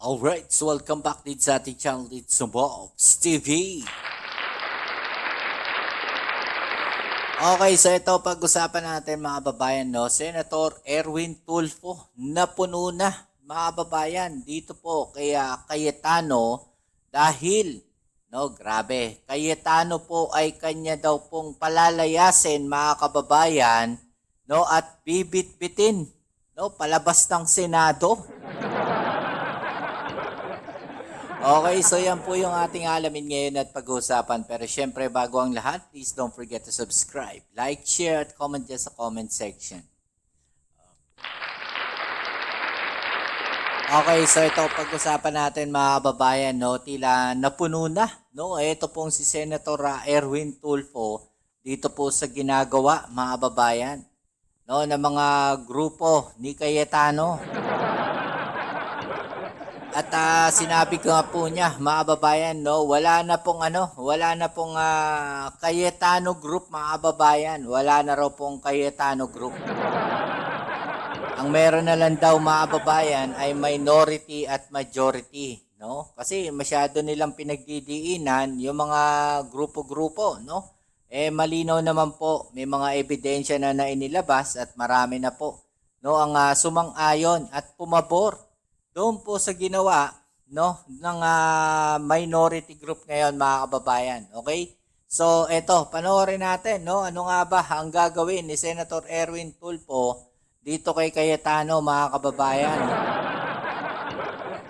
Alright, so welcome back din sa ating channel dito sa Bob's TV. Okay, so ito pag-usapan natin mga babayan, no? Senator Erwin Tulfo, napuno na mga babayan dito po kay Cayetano dahil, no, grabe, Cayetano po ay kanya daw pong palalayasin mga kababayan, no, at bibit-bitin, no, palabas ng Senado. Okay, so yan po yung ating alamin ngayon at pag-uusapan. Pero syempre, bago ang lahat, please don't forget to subscribe, like, share, at comment dyan sa comment section. Okay, so ito pag-usapan natin mga babayan, no? Tila napuno na, no? Ito pong si Senator Erwin Tulfo dito po sa ginagawa mga babayan, no? Ng mga grupo ni Cayetano. At sinabi ko nga po niya, mga babayan, no, wala na pong Cayetano group, mga babayan. Wala na raw pong Cayetano group. Ang meron na lang daw, mga babayan, ay minority at majority, no? Kasi masyado nilang pinagdidiinan yung mga grupo-grupo, no? Malinaw naman po, may mga ebidensya na inilabas at marami na po, no, ang sumang-ayon at pumabor doon po sa ginawa, no, ng minority group ngayon mga kababayan. Okay? So eto, panoorin natin, no, ano nga ba ang gagawin ni Senator Erwin Tulfo dito kay Cayetano mga kababayan.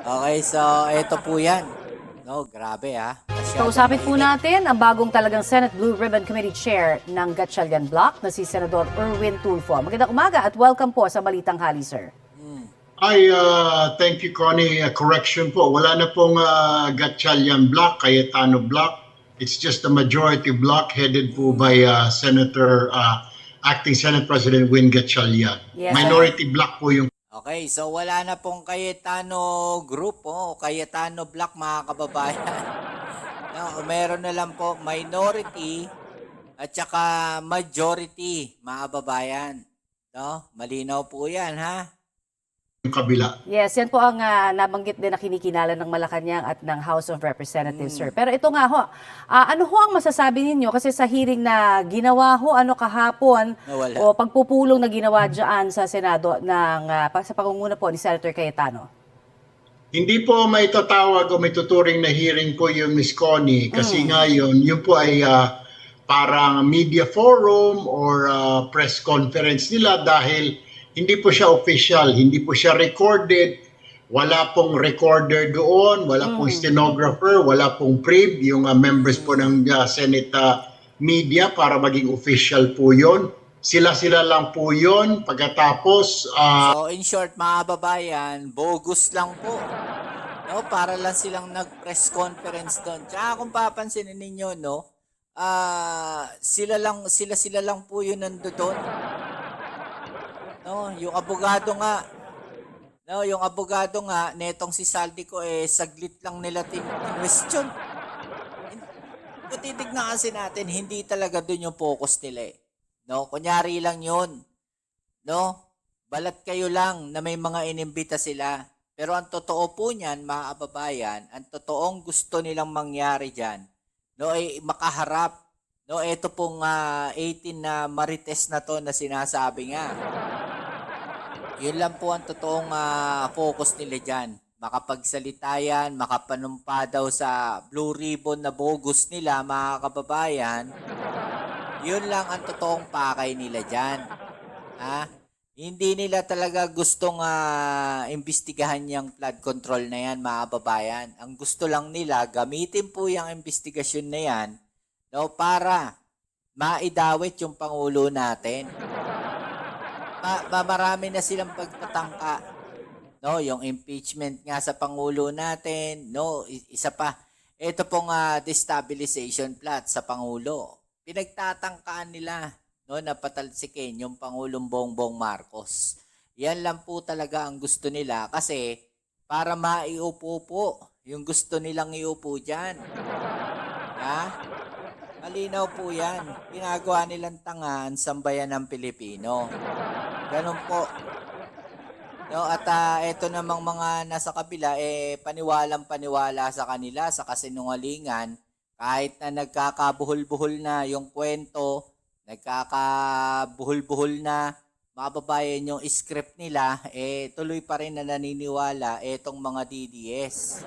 Okay, so eto po yan. No, grabe Kausapin po mainit. natin ang bagong talagang Senate Blue Ribbon Committee Chair ng Gatchalian Bloc na si Senador Erwin Tulfo. Magandang umaga at welcome po sa Balitang Hali, sir. Thank you, Connie. Correction po. Wala na pong Gatchalian Bloc, Cayetano Bloc. It's just a majority bloc headed po by Acting Senate President Win Gatchalian. Yes, Minority bloc po yung Okay, so wala na pong Cayetano group, Cayetano block mga kababayan. No, meron na lang po minority at saka majority mga kababayan. No, malinaw po 'yan, ha? kabila. Yes, yan po ang nabanggit din na kinikinala ng Malacanang at ng House of Representatives, sir. Pero ito nga ho, ano ho ang masasabi ninyo? Kasi sa hearing na ginawa ho, kahapon, Nawala. o pagpupulong na ginawa dyan sa Senado sa pangunguna po ni Senator Cayetano. Hindi po may tatawag o may tuturing na hearing po yung Miss Connie kasi nga yun po ay parang media forum or press conference nila dahil hindi po siya official, hindi po siya recorded, wala pong recorder doon, wala pong stenographer, wala pong prib, yung members po ng Senate media para maging official po yun. Sila-sila lang po yun. Pagkatapos, So in short mga babayan, bogus lang po. No, para lang silang nag-press conference doon. Tsaka kung papansinin ninyo, no, sila lang po yung nandoon. No, yung abogado nga. No, yung abogado nga netong si Saldico saglit lang nila question. Kung titignan kasi natin, hindi talaga doon yung focus nila. No, kunyari lang 'yun. No? Balat kayo lang na may mga inimbita sila. Pero ang totoo po niyan, mga kababayan, ang totoong gusto nilang mangyari diyan, no, ay makaharap. No, ito pong 18 na marites na to na sinasabi nga. Yun lang po ang totoong focus nila dyan. Makapagsalita yan, makapanumpa daw sa blue ribbon na bogus nila, mga kababayan. Yun lang ang totoong pakay nila dyan. Ha? Hindi nila talaga gustong imbestigahan yung flood control na yan, mga kababayan. Ang gusto lang nila, gamitin po yung investigasyon na yan, no, para maidawit yung Pangulo natin. Marami na silang pagtatangka. No, yung impeachment nga sa Pangulo natin, no, isa pa. Ito pong destabilization plot sa Pangulo. Pinagtatangkaan nila, no, na patalsikin yung Pangulong Bongbong Marcos. Yan lang po talaga ang gusto nila kasi para maiupo po yung gusto nilang iupo diyan. Ha? Malinaw po yan. Ginagawa nilang tanga ang sambayan ng Pilipino. Ganun po. No, at eto namang mga nasa kabila paniwalang paniwala sa kanila sa kasinungalingan kahit na nagkakabuhol-buhol na yung kwento, nagkakabuhol-buhol na mababayan yung script nila, tuloy pa rin na naniniwala etong mga DDS.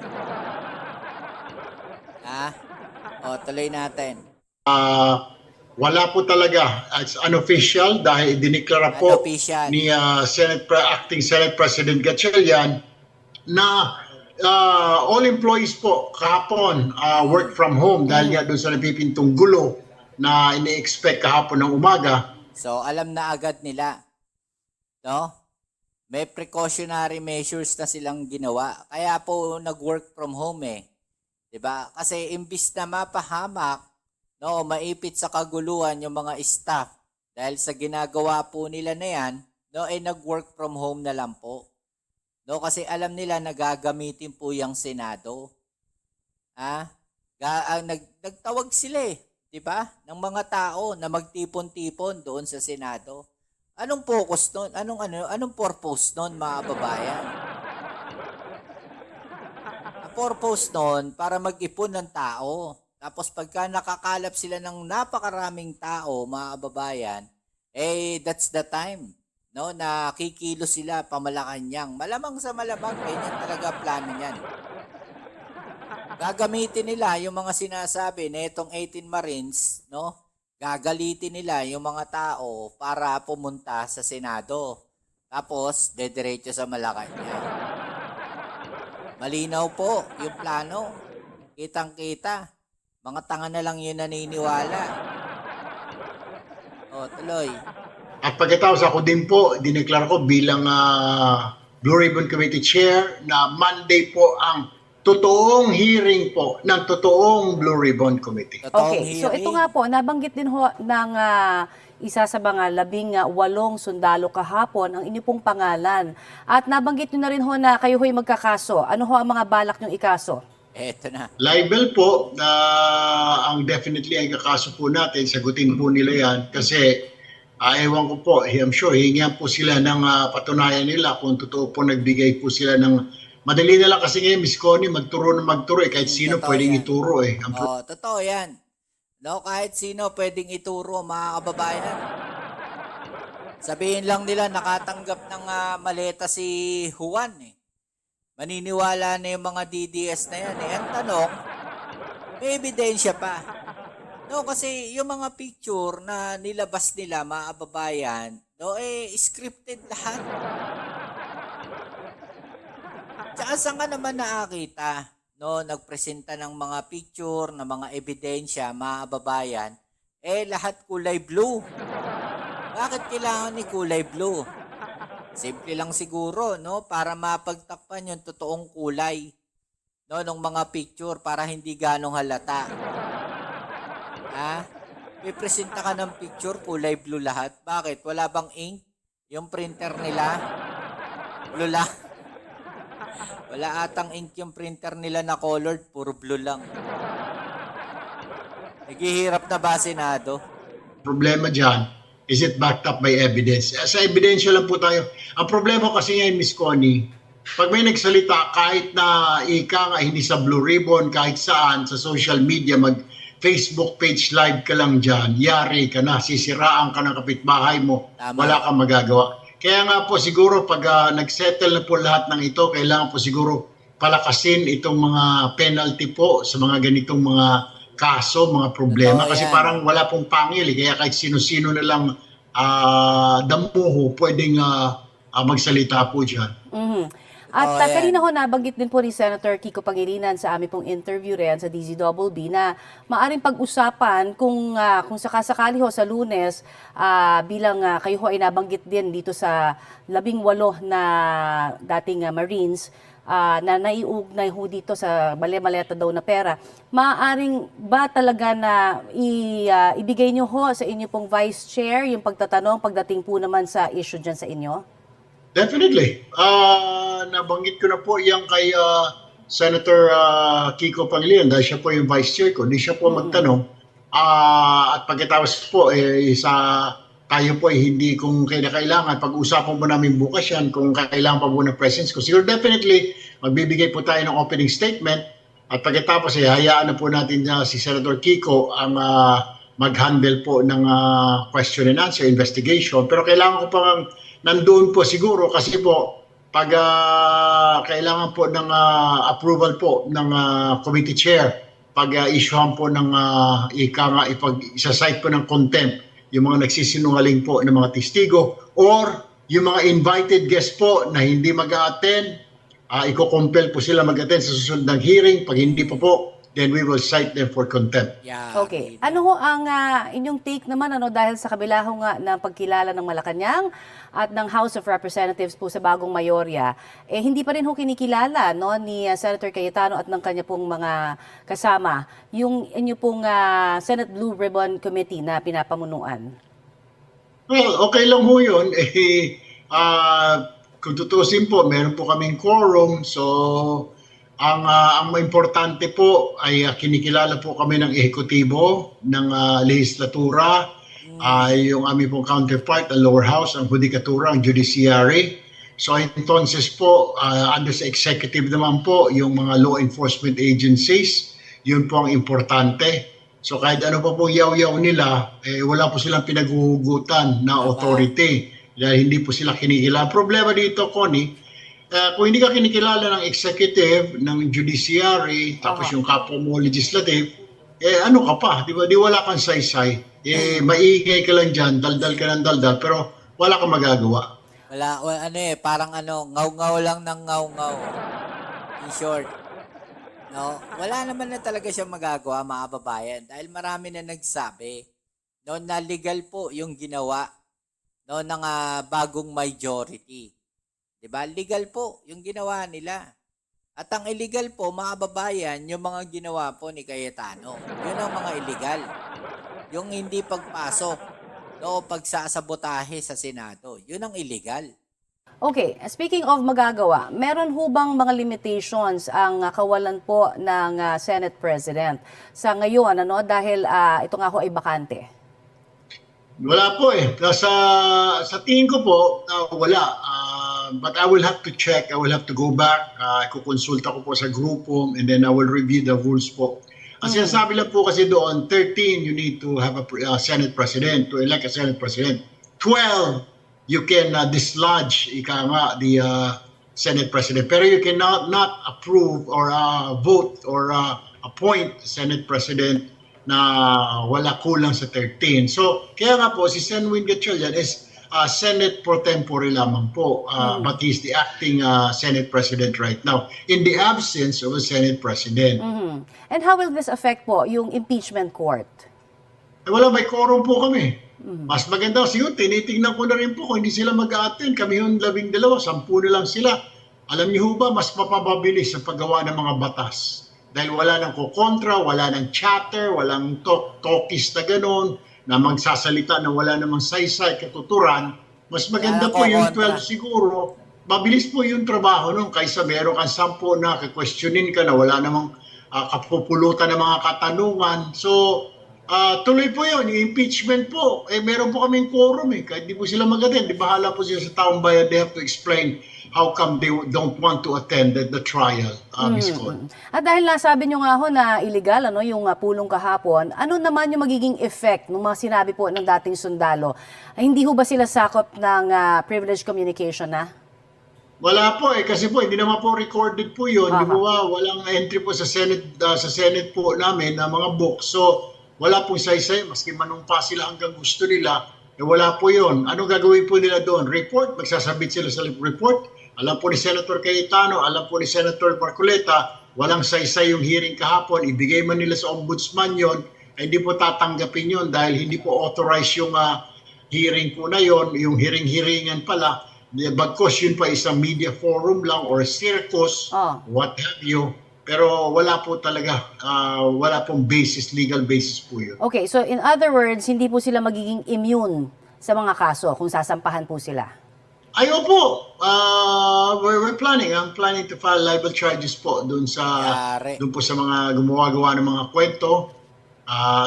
Tuloy natin. Wala po talaga as unofficial dahil diniklara po Unofficial. ni Acting Senate President Gatchalian na all employees po kahapon work from home dahil nga doon sa napipintong gulo na ini-expect kahapon ng umaga. So, alam na agad nila. No? May precautionary measures na silang ginawa. Kaya po nag-work from home 'Di ba? Kasi imbis na mapahamak, no, maipit sa kaguluhan yung mga staff dahil sa ginagawa po nila na 'yan, no, nag-work from home na lang po. No, kasi alam nila na gagamitin po yung Senado. Nagtawag sila 'di ba? Ng mga tao na magtipon-tipon doon sa Senado. Anong focus noon? Anong purpose noon, mga kababayan? Ang purpose noon para mag-ipon ng tao. Tapos pagka nakakalap sila ng napakaraming tao, mga kababayan, that's the time, no, na kikilos sila pamalakanyang. Malamang sa malamang, ganyan talaga plano niyan. Gagamitin nila yung mga sinasabi na itong 18 Marines, no? Gagalitin nila yung mga tao para pumunta sa Senado. Tapos, dediretso sa Malacanang. Malinaw po yung plano. Kitang-kita. Mga tanga na lang yun naniniwala. Tuloy. At pagkatapos ako din po, dineklara ko bilang Blue Ribbon Committee Chair na Monday po ang totoong hearing po ng totoong Blue Ribbon Committee. Okay, so ito nga po, nabanggit din ho ng isa sa mga 18 sundalo kahapon ang inyo pong pangalan. At nabanggit nyo na rin ho na kayo ho'y magkakaso. Ano ho ang mga balak nyong ikaso? Eto na. Libel po, na ang definitely ay kakaso po natin, sagutin po nila yan kasi ewan ko po, I'm sure hingihan po sila ng patunayan nila kung totoo po nagbigay po sila ng madali na lang kasi ngayon, Miss Connie, magturo kahit sino Totoo pwedeng yan. ituro Totoo yan. No, kahit sino pwedeng ituro, mga kababayan. Sabihin lang nila nakatanggap ng maleta si Juan Maniniwala na yung mga DDS na yan Ang tanong, may ebidensya pa. No, kasi yung mga picture na nilabas nila, mga kababayan, no, scripted lahat. Tsaka saan ka naman nakakita, no, nagpresenta ng mga picture, ng mga ebidensya, mga kababayan, lahat kulay blue. Bakit kailangan ni kulay blue? Simple lang siguro, no, para mapagtakpan yung totoong kulay, no, ng mga picture para hindi ganong halata. May presenta ka ng picture, kulay blue lahat. Bakit? Wala bang ink? Yung printer nila? Blue lang. Wala atang ink yung printer nila na colored, puro blue lang. Naghihirap na ba Senado? Problema dyan, is it backed up by evidence? Sa ebidensya lang po tayo. Ang problema kasi ngayon, Miss Connie, pag may nagsalita, kahit na hindi sa Blue Ribbon, kahit saan, sa social media, Facebook page live ka lang dyan, yari ka na, sisiraan ka ng kapitbahay mo, Tama. wala kang magagawa. Kaya nga po siguro pag nag-settle na po lahat ng ito, kailangan po siguro palakasin itong mga penalty po sa mga ganitong mga kaso, mga problema. Totoo Kasi yan. parang wala pong pangil. Kaya kahit sino-sino na lang damuho pwedeng magsalita po dyan. At yan. kanina ho nabanggit din po ni Senator Kiko Pangilinan sa aming pong interview rin sa DZBB na maaring pag-usapan kung sakasakali ho sa Lunes bilang kayo ho ay nabanggit din dito sa 18 na dating Marines na naiugnay ho dito sa maleta daw na pera. Maaring ba talaga na ibigay nyo ho sa inyo pong Vice Chair yung pagtatanong pagdating po naman sa issue dyan sa inyo? Definitely. Nabanggit ko na po yung kay Senator Kiko Pangilinan dahil siya po yung vice chair ko. Hindi siya po magtanong. At pagkatapos po sa tayo po ay hindi kung kailangan, pag-usapan po namin bukas yan kung kailangan pa po ng presence ko. Siguro definitely, magbibigay po tayo ng opening statement at pagkatapos ay hayaan na po natin si Senator Kiko ang mag-handle po ng question and answer investigation. Pero kailangan ko pang nandoon po siguro kasi po pag kailangan po ng approval po ng committee chair, pag issuehan po ng ipag-isa-cite po ng contempt yung mga nagsisinungaling po ng mga testigo or yung mga invited guest po na hindi mag-a-attend, iko-compel po sila mag-attend sa susunod ng hearing. Pag hindi po, then we will cite them for contempt. Yeah, Okay. Ano ho ang inyong take naman dahil sa kabila ho nga ng pagkilala ng Malacanang at ng House of Representatives po sa bagong mayorya, hindi pa rin ho kinikilala ni Senator Cayetano at ng kanya pong mga kasama yung inyo pong Senate Blue Ribbon Committee na pinapamunuan? Well, okay lang ho yun. Kung tutusin po, meron po kaming quorum. So, ang importante po ay kinikilala po kami ng ehekutibo, ng legislatura, yung aming pong counterpart, ang lower house, ang judikatura, ang judiciary. So, entonces po, under sa executive naman po, yung mga law enforcement agencies, yun po ang importante. So kahit ano pa pong yaw-yaw nila, wala po silang pinaghuhugutan na authority. Dahil hindi po sila kinikilala. Problema dito, Connie, kung hindi ka kinikilala ng executive, ng judiciary, tapos yung kapwa mo legislative, ano ka pa? Di ba? Di wala kang saysay. Maingay ka lang dyan, daldal ka ng daldal, pero wala kang magagawa. Wala, parang ngaw-ngaw lang ng ngaw-ngaw. In short. No, wala naman na talaga siya magagawa, mga babayan, dahil marami na nagsabi na legal po yung ginawa ng bagong majority. 'Di ba? Legal po yung ginawa nila. At ang illegal po, mga babayan, yung mga ginawa po ni Cayetano. Yun ang mga illegal. Yung hindi pagpasok, pagsasabotahe sa Senado. Yun ang illegal. Okay, speaking of magagawa, meron ho bang mga limitations ang kawalan po ng Senate President sa ngayon dahil ito nga ho ay bakante? Wala po sa tingin ko po, wala. But I will have to check, I will have to go back, kukonsulta ko po sa grupo and then I will review the rules po. Ang sinasabi lang po kasi doon, 13, you need to have a Senate President, to elect a Senate President. 12, you can dislodge the Senate President. Pero you cannot not approve or vote or appoint Senate President na wala kulang sa 13. So, kaya nga po, si Sen. Win Gatchalian is Senate pro tempore lamang po. But he's the acting Senate President right now in the absence of a Senate President. And how will this affect po yung impeachment court? Wala, may quorum po kami. Mas maganda kasi yun, tinitingnan ko na rin po kung hindi sila mag-a-attend. Kami yung 12, 10 na lang sila. Alam niyo ho ba, mas mapapabilis sa paggawa ng mga batas. Dahil wala nang kukontra, wala nang chatter, walang talkies na gano'n, na magsasalita na wala namang saysay, katuturan. Mas maganda po yung 12 siguro. Mabilis po yung trabaho nun kaysa meron kang 10 na questionin ka na wala namang kapupulutan ng mga katanungan. So, tuloy po yun, yung impeachment po, meron po kaming quorum kahit di po sila mag-attend, di bahala po sila sa taong bayan, they have to explain how come they don't want to attend the trial, Ms. Con. At dahil nasabi nyo nga ho na illegal yung pulong kahapon, ano naman yung magiging effect ng mga sinabi po ng dating sundalo? Hindi ho ba sila sakop ng privileged communication na? Wala po kasi po hindi naman po recorded po yun, di ba, walang entry po sa Senate po namin na mga books. So, wala pong saysay, maski manumpa sila hanggang gusto nila, wala po yun. Ano gagawin po nila doon? Report, magsasabit sila sa report. Alam po ni Senator Cayetano, alam po ni Senator Marcoleta, walang saysay yung hearing kahapon, ibigay man nila sa ombudsman yon, hindi po tatanggapin yon dahil hindi po authorized yung hearing po na yon, yung hearing-hearingan pala. Bagkos yun pa isang media forum lang or circus, what have you. Pero wala po talaga, wala pong basis, legal basis po yun. Okay, so in other words, hindi po sila magiging immune sa mga kaso kung sasampahan po sila? Ay, opo. We're planning. I'm planning to file libel charges po doon po sa mga gumawa-gawa ng mga kwento.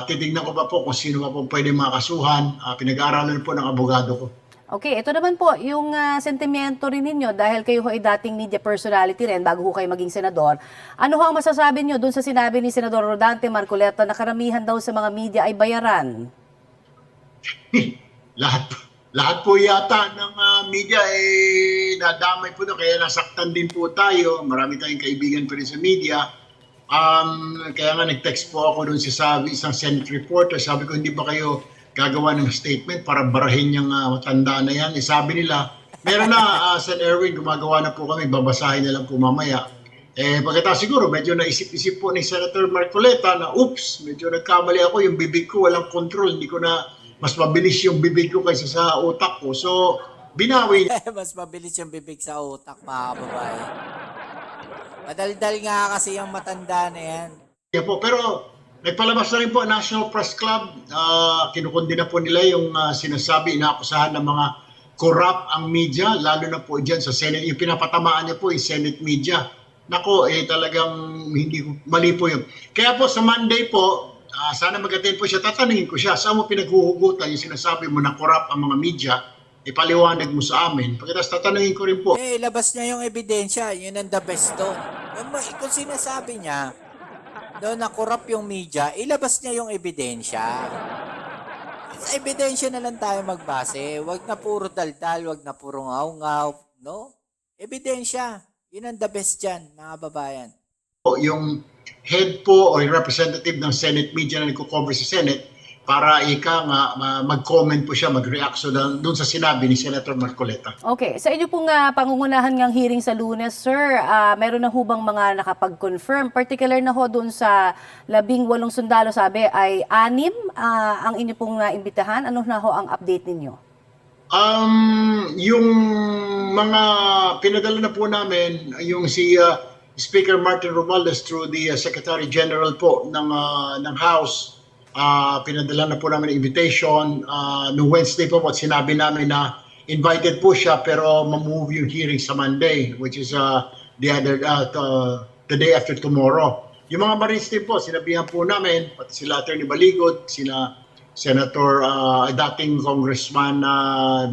Titignan ko pa po kung sino pa po pwede makasuhan. Pinag-aaralan po ng abogado ko. Okay, ito naman po, yung sentimiento rin ninyo dahil kayo ho ay dating media personality rin bago ho kayo maging senador. Ano ho ang masasabi nyo dun sa sinabi ni Senador Rodante Marcoleta na karamihan daw sa mga media ay bayaran? Lahat po yata ng media nadamay po doon, kaya nasaktan din po tayo. Marami tayong kaibigan pa rin sa media. Kaya nga nag-text po ako doon sa isang Senate reporter. Sabi ko, hindi ba kayo gagawa ng statement para barahin yung matanda na yan? Sabi nila, meron na, Sen. Erwin, gumagawa na po kami, babasahin na lang po mamaya. Pagkatapos siguro, medyo naisip-isip po ni Senator Marcoleta na, oops, medyo nagkamali ako, yung bibig ko walang control, hindi ko na, mas mabilis yung bibig ko kaysa sa utak ko. So, binawi niya. Mas mabilis yung bibig sa utak, mga kababayan. Madaldal nga kasi yung matanda na yan. Po, pero nagpalabas na rin po ang National Press Club. Kinukundi na po nila yung sinasabi, inaakusahan ng mga corrupt ang media, lalo na po dyan sa Senate. Yung pinapatamaan niya po yung Senate media. Nako, talagang hindi mali po yun. Kaya po sa Monday po, sana mag-attend po siya. Tatanungin ko siya, saan mo pinaghuhugutan yung sinasabi mo na corrupt ang mga media? Ipaliwanag mo sa amin. Pagkatapos tatanungin ko rin po. Labas niya yung ebidensya. Yun ang the best doon. Kung sinasabi niya, daw na corrupt yung media, ilabas niya yung ebidensya. Sa ebidensya na lang tayo magbase. Wag na puro daldal, wag na puro ngaw-ngaw. No? Ebidensya. Yun ang the best dyan, mga babayan. Yung head po o yung representative ng Senate media na nagko-cover sa Senate, para mag-comment po siya, mag-react doon sa sinabi ni Senator Marcoleta. Okay, sa inyo pong pangungunahan ng hearing sa Lunes, sir, meron na hubang mga nakapag-confirm, particular na ho doon sa 18 sundalo, sabi ay 6 ang inyo pong imbitahan. Ano na ho ang update ninyo? Yung mga pinadala na po namin, yung si Speaker Martin Romualdez through the Secretary General po ng House, pinadala na po namin invitation. No Wednesday po sinabi namin na invited po siya pero ma-move yung hearing sa Monday, which is the day after tomorrow. Yung mga Marines din po, sinabihan po namin, pati sila Attorney Baligod, sina Senator, dating Congressman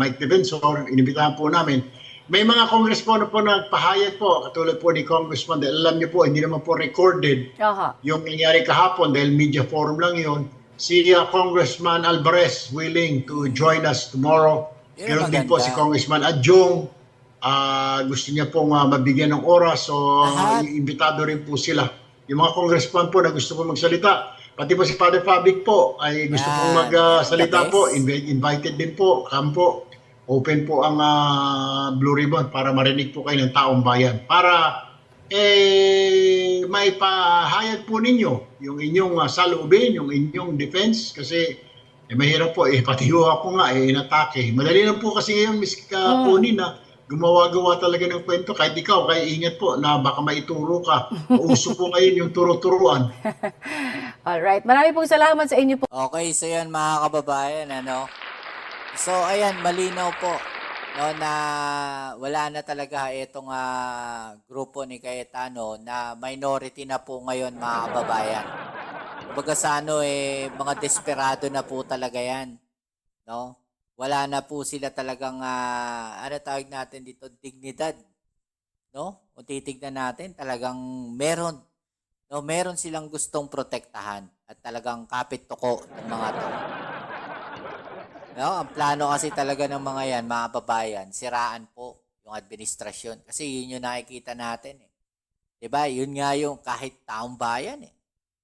Mike Defensor, inibitahan po namin. May mga congressman po nagpahayag po, katulad po ni Congressman, dahil alam niyo po, hindi naman po recorded yung nangyari kahapon dahil media forum lang yun. Si Congressman Alvarez willing to join us tomorrow. Ganoon din po si Congressman Adjong. Gusto niya pong mabigyan ng oras, so imbitado rin po sila. Yung mga congressman po na gusto po magsalita, pati po si Father Fabic po ay gusto pong magsalita po, invited din po, kampo. Open po ang Blue Ribbon para marinig po kayo ng taong bayan. Para may pahayag po ninyo yung inyong saloobin, yung inyong defense. Kasi mahirap po, pati ako nga, inatake. Madali lang po kasi ngayon, Ms. Connie, na gumawa-gawa talaga ng kwento. Kahit ikaw, kaya ingat po na baka maituro ka. Uso po ngayon yung turo-turuan. Alright, marami pong salamat sa inyo po. Okay, so yan mga kababayan, ano? So ayan, malinaw po no, na wala na talaga itong grupo ni Cayetano na minority na po ngayon mga kababayan. Kumbaga sa mga desperado na po talaga yan. No? Wala na po sila talagang, ano tawag natin dito, dignidad. No? Kung titignan natin, talagang meron. No? Meron silang gustong protektahan at talagang kapit-tuko ng mga to. No, ang plano kasi talaga ng mga yan, mga babayan, siraan po yung administrasyon. Kasi yun yung nakikita natin. Diba? Yun nga yung kahit taong bayan.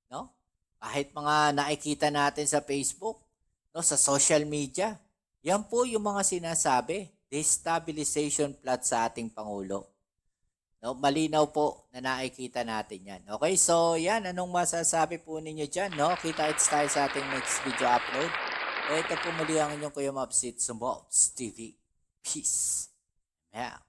No? Kahit mga nakikita natin sa Facebook, no, sa social media, yan po yung mga sinasabi, destabilization plot sa ating Pangulo. No, malinaw po na nakikita natin yan. Okay, so yan, anong masasabi po ninyo dyan? No? Kita-its tayo sa ating next video upload. Ito po muli ang inyong Kuya Mobsit sa Mobs TV. Peace. Yeah.